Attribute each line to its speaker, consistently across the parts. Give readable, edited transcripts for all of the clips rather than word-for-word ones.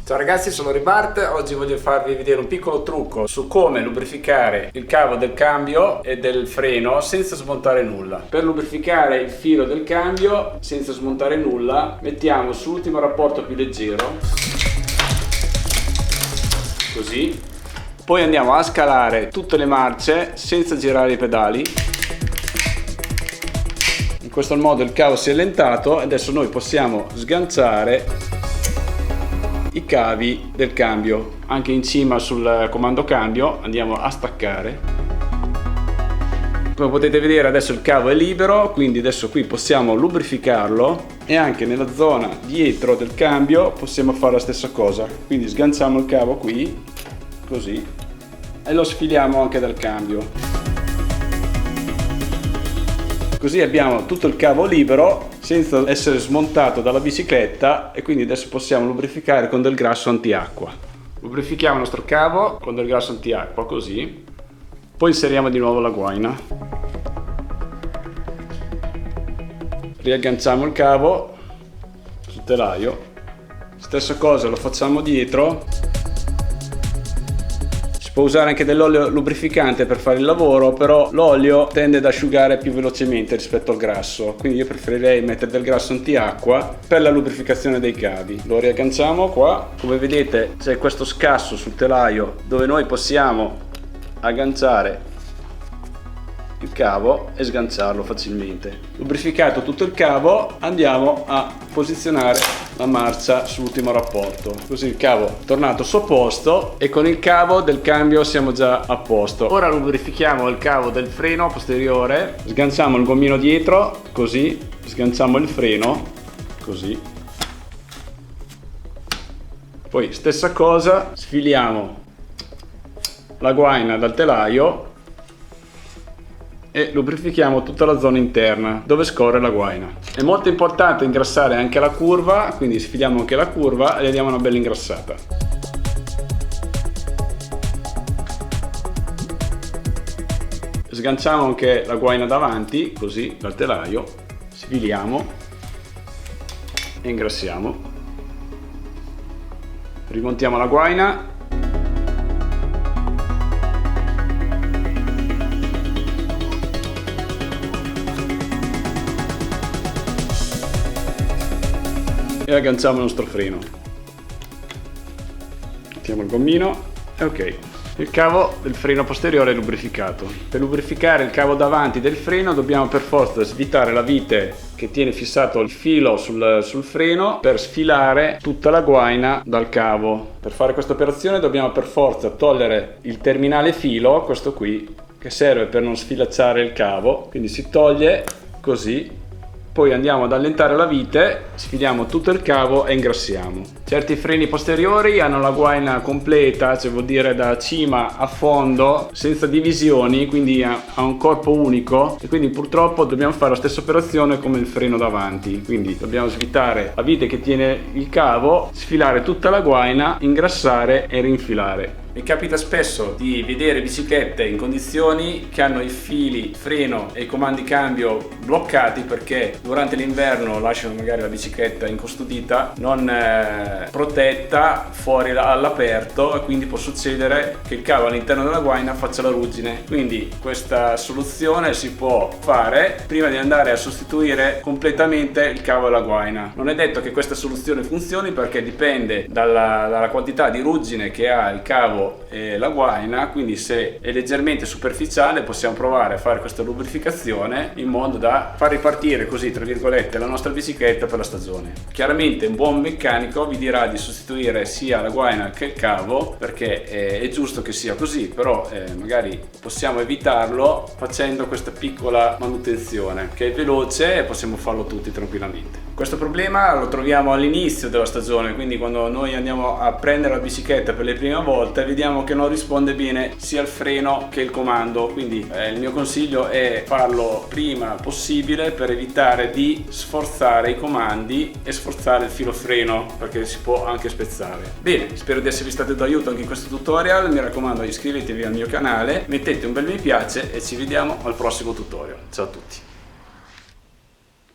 Speaker 1: Ciao ragazzi, sono Ribart. Oggi voglio farvi vedere un piccolo trucco su come lubrificare il cavo del cambio e del freno senza smontare nulla. Per lubrificare il filo del cambio senza smontare nulla mettiamo sull'ultimo rapporto più leggero, così. Poi andiamo a scalare tutte le marce senza girare i pedali. In questo modo il cavo si è allentato e adesso noi possiamo sganciare i cavi del cambio. Anche in cima sul comando cambio andiamo a staccare. Come potete vedere adesso il cavo è libero, quindi adesso qui possiamo lubrificarlo e anche nella zona dietro del cambio possiamo fare la stessa cosa. Quindi sganciamo il cavo qui, così, e lo sfiliamo anche dal cambio. Così abbiamo tutto il cavo libero senza essere smontato dalla bicicletta e quindi adesso possiamo lubrificare con del grasso antiacqua. Lubrifichiamo il nostro cavo con del grasso antiacqua, così. Poi inseriamo di nuovo la guaina. Riagganciamo il cavo sul telaio. Stessa cosa lo facciamo dietro. Può usare anche dell'olio lubrificante per fare il lavoro, però l'olio tende ad asciugare più velocemente rispetto al grasso, quindi io preferirei mettere del grasso antiacqua per la lubrificazione dei cavi. Lo riagganciamo qua, come vedete c'è questo scasso sul telaio dove noi possiamo agganciare il cavo e sganciarlo facilmente. Lubrificato tutto il cavo, andiamo a posizionare la marcia sull'ultimo rapporto, così il cavo è tornato al suo posto e con il cavo del cambio siamo già a posto. Ora lubrifichiamo il cavo del freno posteriore, sganciamo il gommino dietro, così, sganciamo il freno, così. Poi stessa cosa, sfiliamo la guaina dal telaio e lubrifichiamo tutta la zona interna dove scorre la guaina. È molto importante ingrassare anche la curva, quindi sfiliamo anche la curva e le diamo una bella ingrassata. Sganciamo anche la guaina davanti, così dal telaio, sfiliamo e ingrassiamo. Rimontiamo la guaina. E agganciamo il nostro freno. Mettiamo il gommino e ok. Il cavo del freno posteriore è lubrificato. Per lubrificare il cavo davanti del freno dobbiamo per forza svitare la vite che tiene fissato il filo sul freno per sfilare tutta la guaina dal cavo. Per fare questa operazione dobbiamo per forza togliere il terminale filo, questo qui, che serve per non sfilacciare il cavo. Quindi si toglie così. Poi andiamo ad allentare la vite, sfiliamo tutto il cavo e ingrassiamo. Certi freni posteriori hanno la guaina completa, cioè vuol dire da cima a fondo, senza divisioni, quindi ha un corpo unico e quindi purtroppo dobbiamo fare la stessa operazione come il freno davanti. Quindi dobbiamo svitare la vite che tiene il cavo, sfilare tutta la guaina, ingrassare e rinfilare. Mi capita spesso di vedere biciclette in condizioni che hanno i fili freno e i comandi cambio bloccati perché durante l'inverno lasciano magari la bicicletta incustodita, non protetta, fuori all'aperto e quindi può succedere che il cavo all'interno della guaina faccia la ruggine. Quindi questa soluzione si può fare prima di andare a sostituire completamente il cavo e la guaina. Non è detto che questa soluzione funzioni perché dipende dalla quantità di ruggine che ha il cavo e la guaina, quindi se è leggermente superficiale possiamo provare a fare questa lubrificazione in modo da far ripartire così tra virgolette la nostra bicicletta per la stagione. Chiaramente un buon meccanico vi dirà di sostituire sia la guaina che il cavo perché è giusto che sia così, però magari possiamo evitarlo facendo questa piccola manutenzione che è veloce e possiamo farlo tutti tranquillamente. Questo problema lo troviamo all'inizio della stagione, quindi quando noi andiamo a prendere la bicicletta per le prime volte vediamo che non risponde bene sia il freno che il comando, quindi il mio consiglio è farlo prima possibile per evitare di sforzare i comandi e sforzare il filo freno perché si può anche spezzare. Bene, spero di esservi stato d'aiuto anche in questo tutorial, mi raccomando iscrivetevi al mio canale, mettete un bel mi piace e ci vediamo al prossimo tutorial. Ciao a tutti!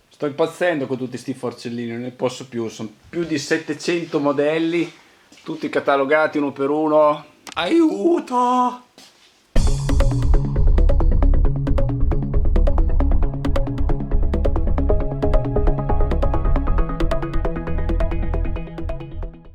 Speaker 1: Sto impazzendo con tutti sti forcellini, non ne posso più, sono più di 700 modelli tutti catalogati uno per uno. Aiuto!